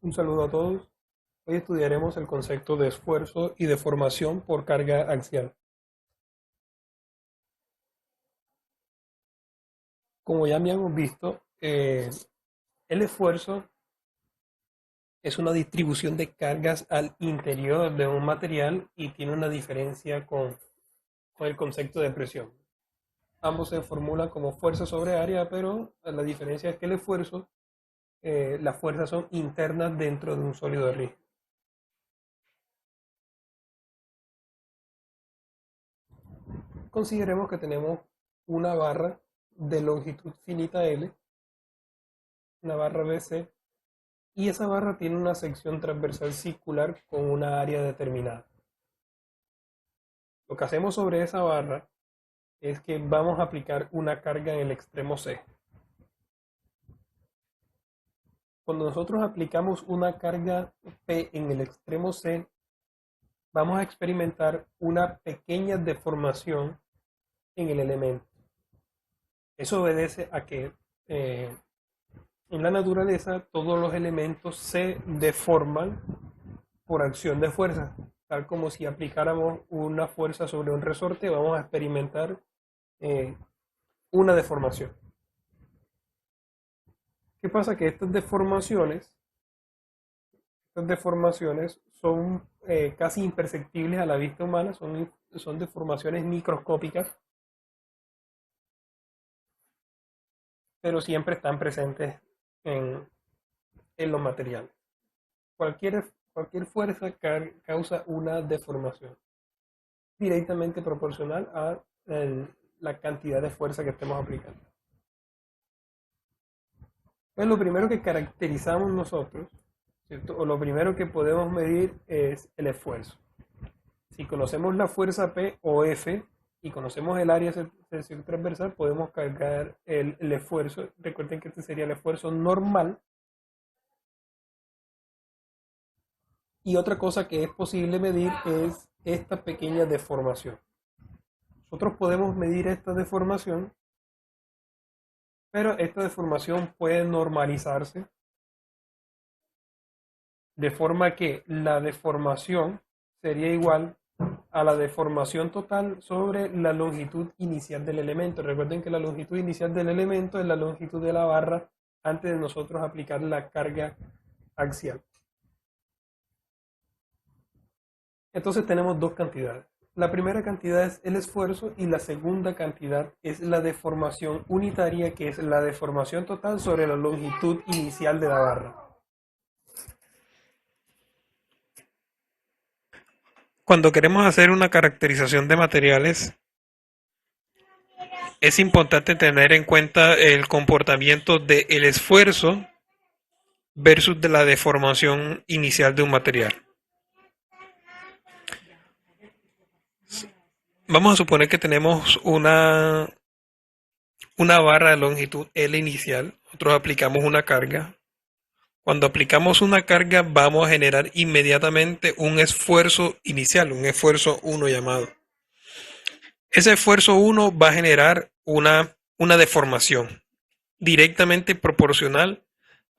Un saludo a todos. Hoy estudiaremos el concepto de esfuerzo y deformación por carga axial. Como ya habíamos visto, el esfuerzo es una distribución de cargas al interior de un material y tiene una diferencia con el concepto de presión. Ambos se formulan como fuerza sobre área, pero la diferencia es que el esfuerzo, las fuerzas son internas dentro de un sólido rígido. Consideremos que tenemos una barra de longitud finita L, una barra BC, y esa barra tiene una sección transversal circular con una área determinada. Lo que hacemos sobre esa barra es que vamos a aplicar una carga en el extremo C. Cuando nosotros aplicamos una carga P en el extremo C, vamos a experimentar una pequeña deformación en el elemento. Eso obedece a que en la naturaleza todos los elementos se deforman por acción de fuerza, tal como si aplicáramos una fuerza sobre un resorte, vamos a experimentar eh, una deformación. ¿Qué pasa? Que estas deformaciones son casi imperceptibles a la vista humana, son deformaciones microscópicas, pero siempre están presentes en, en los materiales. Cualquier fuerza causa una deformación directamente proporcional a la cantidad de fuerza que estemos aplicando. Entonces, lo primero que caracterizamos nosotros, ¿cierto? O lo primero que podemos medir es el esfuerzo. Si conocemos la fuerza P o F y conocemos el área sección transversal, podemos calcular el esfuerzo. Recuerden que este sería el esfuerzo normal. Y otra cosa que es posible medir es esta pequeña deformación. Nosotros podemos medir esta deformación, pero esta deformación puede normalizarse de forma que la deformación sería igual a la deformación total sobre la longitud inicial del elemento. Recuerden que la longitud inicial del elemento es la longitud de la barra antes de nosotros aplicar la carga axial. Entonces tenemos dos cantidades. La primera cantidad es el esfuerzo y la segunda cantidad es la deformación unitaria, que es la deformación total sobre la longitud inicial de la barra. Cuando queremos hacer una caracterización de materiales, es importante tener en cuenta el comportamiento del esfuerzo versus de la deformación inicial de un material. Vamos a suponer que tenemos una barra de longitud L inicial, nosotros aplicamos una carga. Cuando aplicamos una carga vamos a generar inmediatamente un esfuerzo inicial, un esfuerzo 1 llamado. Ese esfuerzo 1 va a generar una deformación directamente proporcional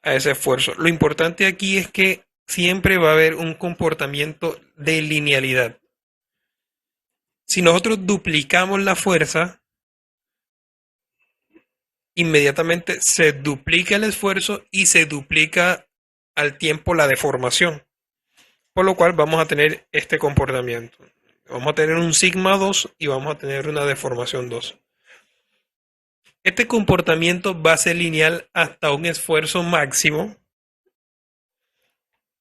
a ese esfuerzo. Lo importante aquí es que siempre va a haber un comportamiento de linealidad. Si nosotros duplicamos la fuerza, inmediatamente se duplica el esfuerzo y se duplica al tiempo la deformación. Por lo cual vamos a tener este comportamiento. Vamos a tener un sigma 2 y vamos a tener una deformación 2. Este comportamiento va a ser lineal hasta un esfuerzo máximo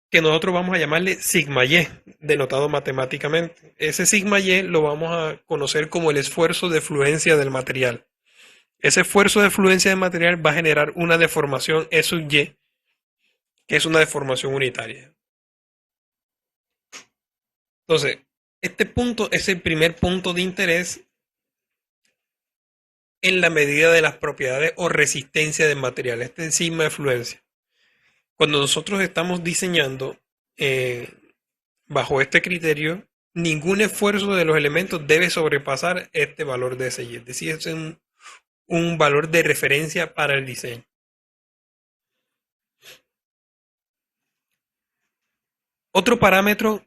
que nosotros vamos a llamarle sigma y, denotado matemáticamente. Ese sigma y lo vamos a conocer como el esfuerzo de fluencia del material. Ese esfuerzo de fluencia del material va a generar una deformación E sub y, que es una deformación unitaria. Entonces, este punto es el primer punto de interés en la medida de las propiedades o resistencia del material. Este es sigma de fluencia. Cuando nosotros estamos diseñando bajo este criterio, ningún esfuerzo de los elementos debe sobrepasar este valor de SY. Es decir, es un valor de referencia para el diseño. Otro parámetro,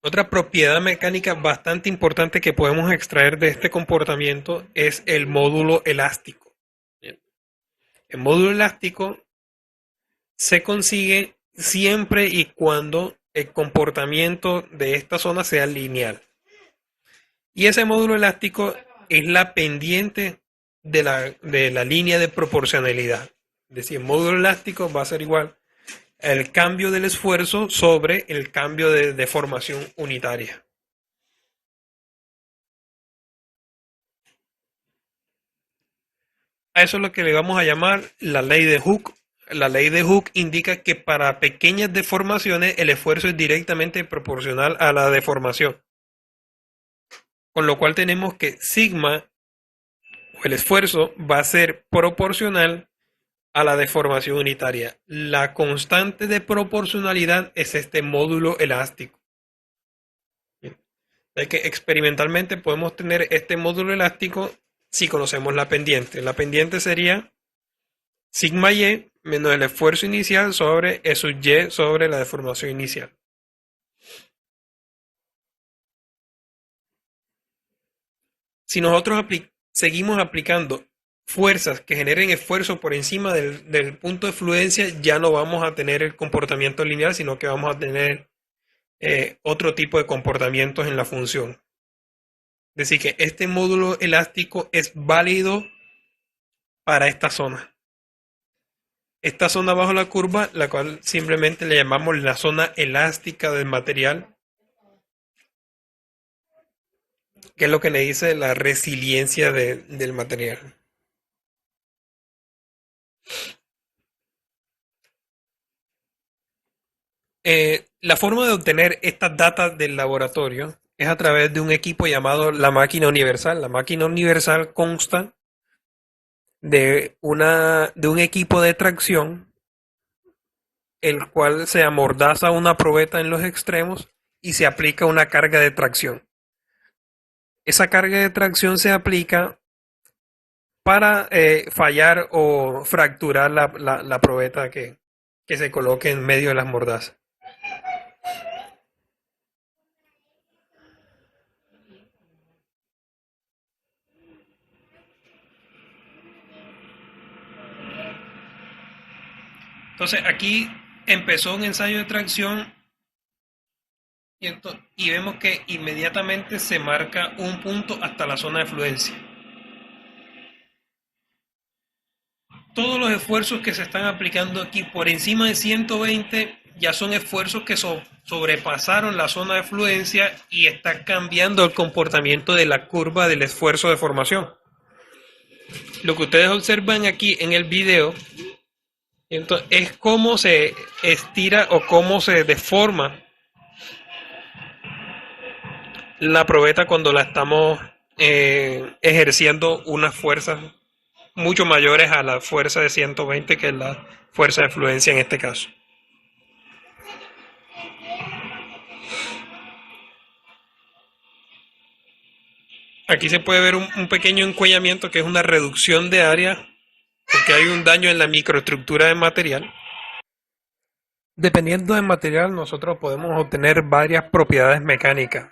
otra propiedad mecánica bastante importante que podemos extraer de este comportamiento es el módulo elástico. El módulo elástico se consigue siempre y cuando el comportamiento de esta zona sea lineal. Y ese módulo elástico es la pendiente de la línea de proporcionalidad. Es decir, el módulo elástico va a ser igual al cambio del esfuerzo sobre el cambio de deformación unitaria. A eso es lo que le vamos a llamar la ley de Hooke. La ley de Hooke indica que para pequeñas deformaciones el esfuerzo es directamente proporcional a la deformación. Con lo cual tenemos que sigma, o el esfuerzo, va a ser proporcional a la deformación unitaria. La constante de proporcionalidad es este módulo elástico. Es que experimentalmente podemos tener este módulo elástico si conocemos la pendiente. La pendiente sería sigma y menos el esfuerzo inicial sobre E sub y sobre la deformación inicial. Si nosotros seguimos aplicando fuerzas que generen esfuerzo por encima del punto de fluencia, ya no vamos a tener el comportamiento lineal, sino que vamos a tener otro tipo de comportamientos en la función. Es decir, que este módulo elástico es válido para esta zona. Esta zona bajo la curva, la cual simplemente le llamamos la zona elástica del material, que es lo que le dice la resiliencia del material. La forma de obtener estas datas del laboratorio es a través de un equipo llamado la máquina universal. La máquina universal consta de un equipo de tracción, el cual se amordaza una probeta en los extremos y se aplica una carga de tracción. Esa carga de tracción se aplica para fallar o fracturar la probeta que se coloque en medio de las mordazas. Entonces aquí empezó un ensayo de tracción y vemos que inmediatamente se marca un punto hasta la zona de fluencia. Todos los esfuerzos que se están aplicando aquí por encima de 120 ya son esfuerzos que sobrepasaron la zona de fluencia y está cambiando el comportamiento de la curva del esfuerzo de formación. Lo que ustedes observan aquí en el video es cómo se estira o cómo se deforma la probeta cuando la estamos ejerciendo unas fuerzas mucho mayores a la fuerza de 120, que es la fuerza de fluencia en este caso. Aquí se puede ver un pequeño encuellamiento, que es una reducción de área porque hay un daño en la microestructura del material. Dependiendo del material, nosotros podemos obtener varias propiedades mecánicas,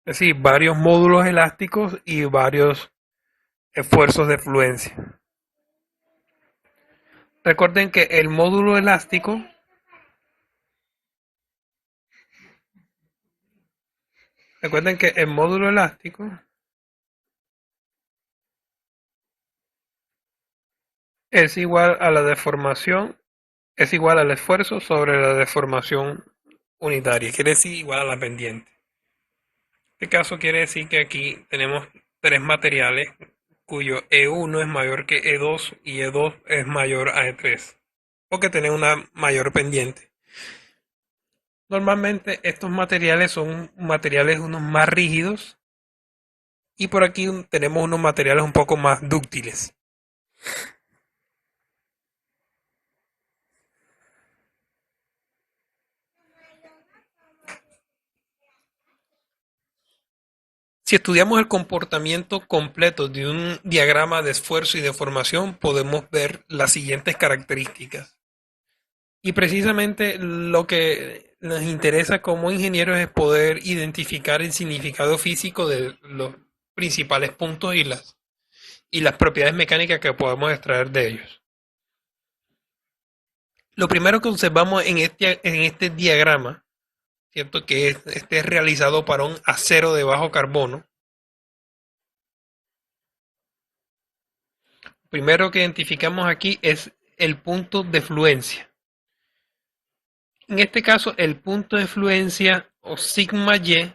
es decir, varios módulos elásticos y varios esfuerzos de fluencia. Recuerden que el módulo elástico es igual a la deformación, es igual al esfuerzo sobre la deformación unitaria, quiere decir igual a la pendiente. En este caso quiere decir que aquí tenemos tres materiales cuyo E1 es mayor que E2 y E2 es mayor a E3, porque tienen una mayor pendiente. Normalmente estos materiales son materiales unos más rígidos y por aquí tenemos unos materiales un poco más dúctiles. Si estudiamos el comportamiento completo de un diagrama de esfuerzo y deformación, podemos ver las siguientes características. Y precisamente lo que nos interesa como ingenieros es poder identificar el significado físico de los principales puntos y las propiedades mecánicas que podemos extraer de ellos. Lo primero que observamos en este diagrama, ¿cierto? Que este es realizado para un acero de bajo carbono. Primero que identificamos aquí es el punto de fluencia. En este caso, el punto de fluencia o sigma Y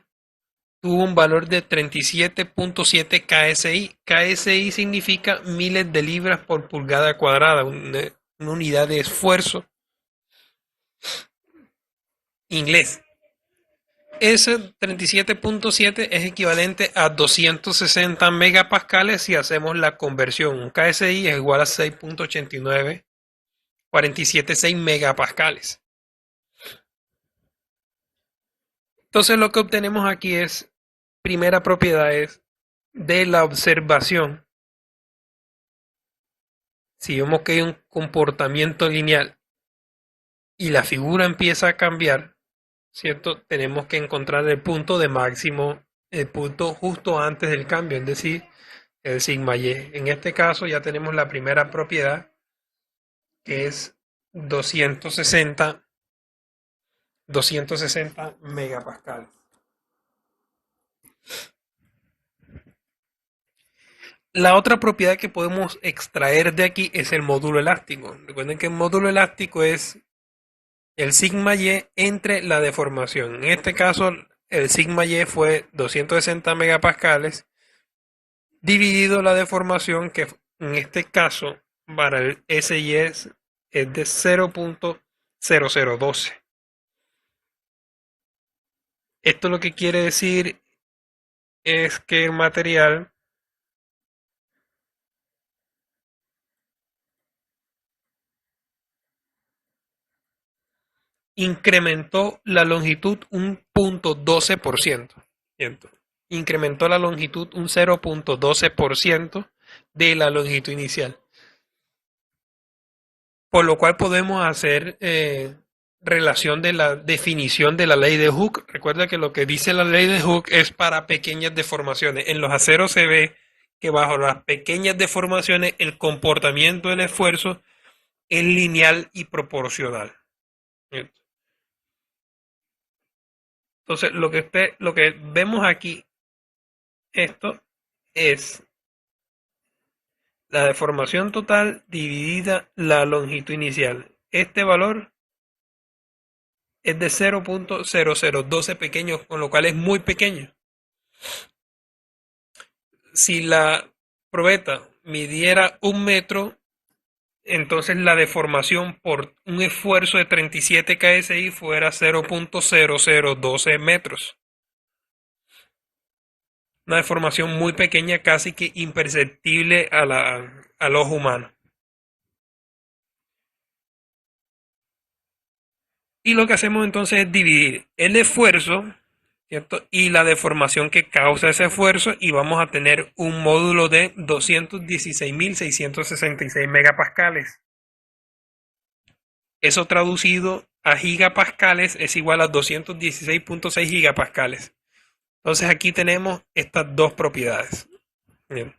tuvo un valor de 37.7 KSI. KSI significa miles de libras por pulgada cuadrada, una unidad de esfuerzo inglés. Ese 37.7 es equivalente a 260 megapascales si hacemos la conversión. Un KSI es igual a 6.89, 47.6 megapascales. Entonces lo que obtenemos aquí es, primera propiedad es de la observación. Si vemos que hay un comportamiento lineal y la figura empieza a cambiar, ¿cierto? Tenemos que encontrar el punto de máximo, el punto justo antes del cambio, es decir, el sigma y. En este caso ya tenemos la primera propiedad, que es 260 megapascales. La otra propiedad que podemos extraer de aquí es el módulo elástico. Recuerden que el módulo elástico es el sigma y entre la deformación. En este caso, el sigma y fue 260 megapascales dividido la deformación, que en este caso para el SY es de 0.0012. Esto lo que quiere decir es que el material incrementó la longitud un 0.12%. Incrementó la longitud un 0.12% de la longitud inicial. Por lo cual podemos hacer relación de la definición de la ley de Hooke. Recuerda que lo que dice la ley de Hooke es para pequeñas deformaciones. En los aceros se ve que bajo las pequeñas deformaciones el comportamiento del esfuerzo es lineal y proporcional. Entonces, lo que vemos aquí, esto es la deformación total dividida la longitud inicial. Este valor es de 0.0012 pequeño, con lo cual es muy pequeño. Si la probeta midiera 1 metro, entonces la deformación por un esfuerzo de 37 KSI fuera 0.0012 metros. Una deformación muy pequeña, casi que imperceptible al ojo humano. Y lo que hacemos entonces es dividir el esfuerzo, ¿cierto? Y la deformación que causa ese esfuerzo, y vamos a tener un módulo de 216.666 megapascales. Eso traducido a gigapascales es igual a 216.6 gigapascales. Entonces aquí tenemos estas dos propiedades. Bien.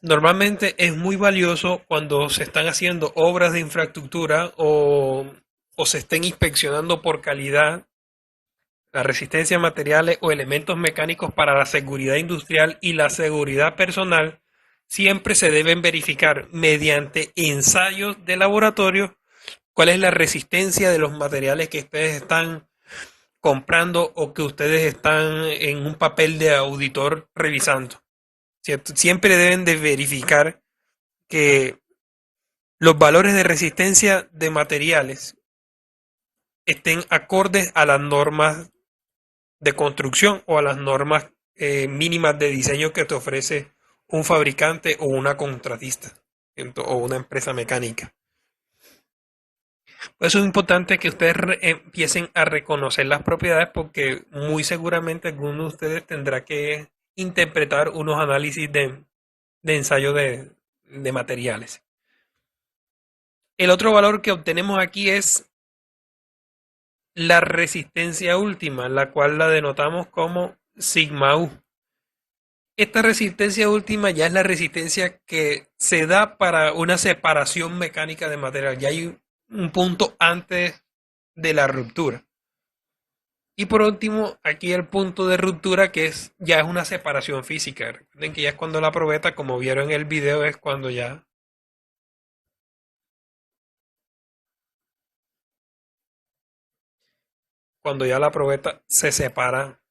Normalmente es muy valioso cuando se están haciendo obras de infraestructura o se estén inspeccionando por calidad la resistencia a materiales o elementos mecánicos para la seguridad industrial y la seguridad personal. Siempre se deben verificar mediante ensayos de laboratorio cuál es la resistencia de los materiales que ustedes están comprando o que ustedes están en un papel de auditor revisando. ¿Cierto? Siempre deben de verificar que los valores de resistencia de materiales estén acordes a las normas de construcción o a las normas mínimas de diseño que te ofrece un fabricante o una contratista, ¿cierto? O una empresa mecánica. Por eso es importante que ustedes empiecen a reconocer las propiedades, porque muy seguramente alguno de ustedes tendrá que interpretar unos análisis de ensayo de materiales. El otro valor que obtenemos aquí es la resistencia última, la cual la denotamos como sigma U. Esta resistencia última ya es la resistencia que se da para una separación mecánica de material. Ya hay un punto antes de la ruptura. Y por último, aquí el punto de ruptura que ya es una separación física. Recuerden que ya es cuando la probeta, como vieron en el video, es cuando ya la probeta se separa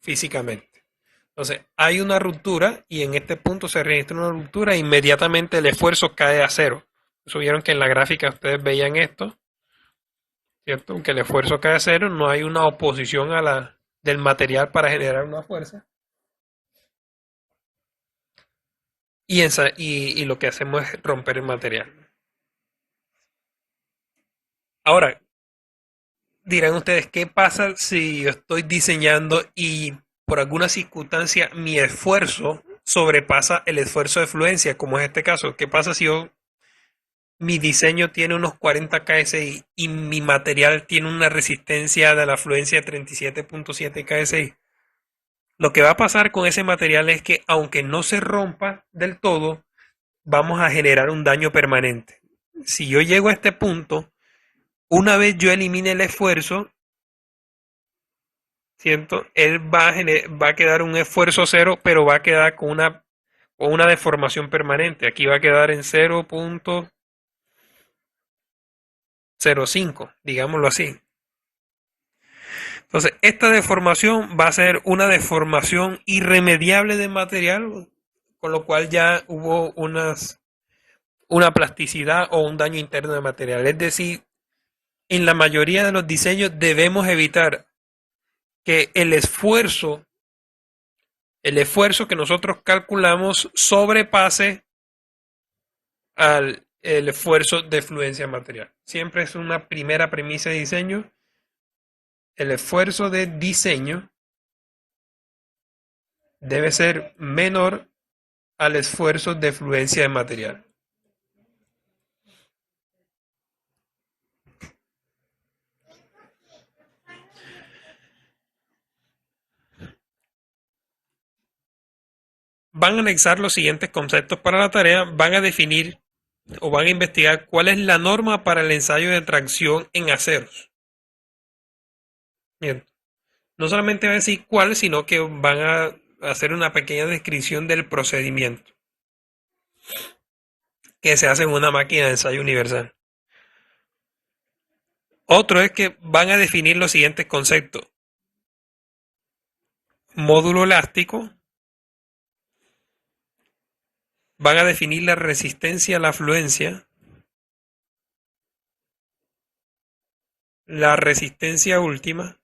físicamente. Entonces, hay una ruptura y en este punto se registra una ruptura e inmediatamente el esfuerzo cae a cero. Eso vieron que en la gráfica ustedes veían esto, ¿cierto? Aunque el esfuerzo cae a cero, no hay una oposición del material para generar una fuerza. Y lo que hacemos es romper el material. Ahora, dirán ustedes, ¿qué pasa si yo estoy diseñando y por alguna circunstancia mi esfuerzo sobrepasa el esfuerzo de fluencia, como es este caso? ¿Qué pasa si mi diseño tiene unos 40 kSI y mi material tiene una resistencia de la fluencia de 37.7 kSI? Lo que va a pasar con ese material es que aunque no se rompa del todo, vamos a generar un daño permanente. Si yo llego a este punto, una vez yo elimine el esfuerzo, ¿cierto? Él va a quedar un esfuerzo cero, pero va a quedar con una deformación permanente. Aquí va a quedar en 0.05, digámoslo así. Entonces, esta deformación va a ser una deformación irremediable del material, con lo cual ya hubo una plasticidad o un daño interno de material. Es decir, en la mayoría de los diseños debemos evitar que el esfuerzo que nosotros calculamos sobrepase el esfuerzo de fluencia material. Siempre es una primera premisa de diseño. El esfuerzo de diseño debe ser menor al esfuerzo de fluencia de material. Van a anexar los siguientes conceptos para la tarea. Van a definir o van a investigar cuál es la norma para el ensayo de tracción en aceros. Bien. No solamente van a decir cuál, sino que van a hacer una pequeña descripción del procedimiento que se hace en una máquina de ensayo universal. Otro es que van a definir los siguientes conceptos: módulo elástico, van a definir la resistencia a la fluencia, la resistencia última,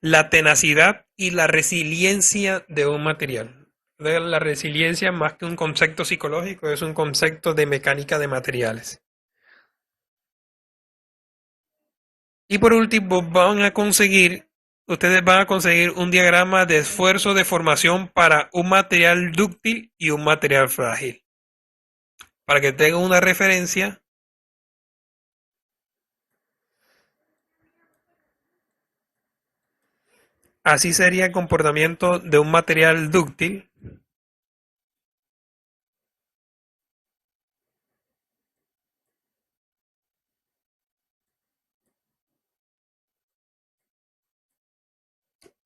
la tenacidad y la resiliencia de un material. La resiliencia, más que un concepto psicológico, es un concepto de mecánica de materiales. Y por último, ustedes van a conseguir un diagrama de esfuerzo de formación para un material dúctil y un material frágil. Para que tengan una referencia, así sería el comportamiento de un material dúctil.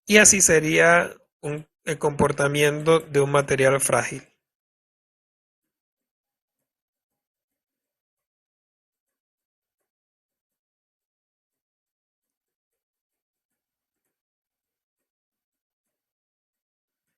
Y así sería el comportamiento de un material frágil.